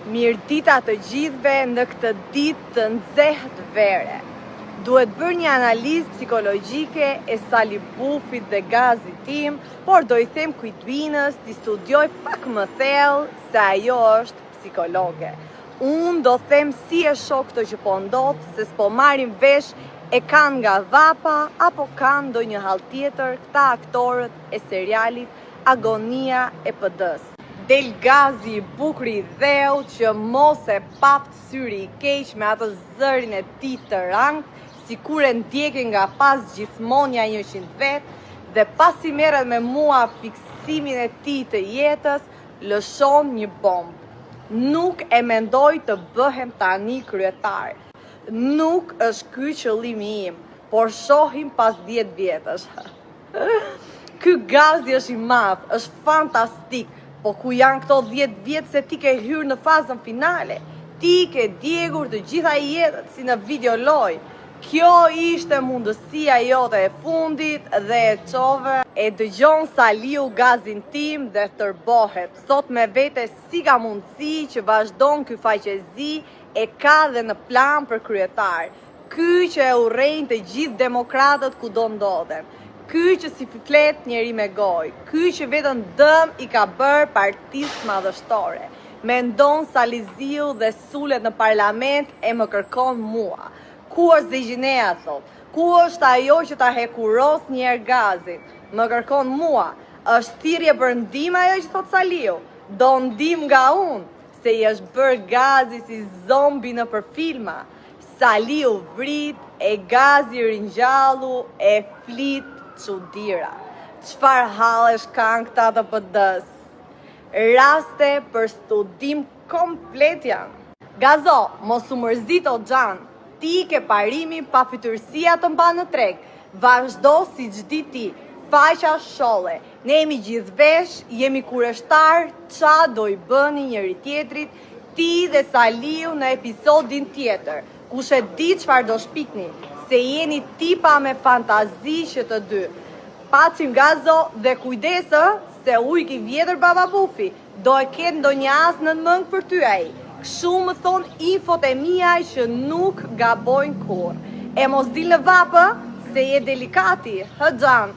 Mirëdita të gjithëve në këtë ditë të nxehtë të vere. Duhet bërë një analizë psikologjike e sali bufit dhe gazit tim, por do I them kujtuinës t'i studioj pak më thellë se ajo është psikologe. Unë do them si e shoh këto që po ndodh, se s'po marrin vesh e kanë nga dhapa apo kanë ndonjë hall tjetër këta aktorët e serialit Agonia e PD-s. Del gazi I bukur I dheu që mos e papt syri I keq me atë zërin e tij të rangt, sikur e ndjekë nga pas gjithmonja 100 vet, dhe pasi merret me mua fiksimin e tij të jetës, lëshon një bombë. Nuk e mendoj të bëhem tani kryetar. Nuk është ky qëllimi im, por shohim pas 10 vjetësh. Ky gazi është I madh, është fantastik. Po ku janë këto 10 vjetë se ti ke hyrë në fazën finale? Ti ke djegur të gjitha jetët si në videoloj. Kjo ishte mundësia jote e fundit dhe e çove. E dëgjon Saliu gazin tim dhe tërbohet. Thot me vete si ka mundësi që vazhdon ky faqezi e ka dhe në plan për kryetar. Ky që e urrejnë të gjithë demokratët ku do ndodhen. Ky që si flet njeri me gojë, ky që vetëm dëm I ka bërë partisë madhështore. Mendon Saliziu dhe sulet në parlament e më kërkon mua. Ku është Zejinea, thot? Ku është ajo që ta hekuros njerë gazin? Më kërkon mua. Është thirrje për ndihmë ajo që thot Saliu? Do ndihmë nga unë, se I është bërë gazi si zombi në për filma. Saliu vrit, e gazi ringjallu, e flit çudira. Çfarë hallesh kanë këta të PD-s? Raste për studim komplet janë. Gazo, mos u mërzit o xhan. Ti ke parimin pa fytyrësia të mba në treg. Vazhdo si çdi ti. Faqa sholle. Ne jemi gjithë vesh, jemi kureshtar, qa do I bëni njëri tjetrit, ti dhe Saliu në episodin tjetër. Kush e di çfarë do shpikni, se jeni tipa me fantazi që të dy. Pacim Gazo dhe kujdesë se ujk I vjetër baba bufi, do e ketë ndonjë as në mëngë për ty ai. Kështu më thon infot e mia që nuk gabojnë kur. E mos dil në vapë, se je delikati, hë xhan.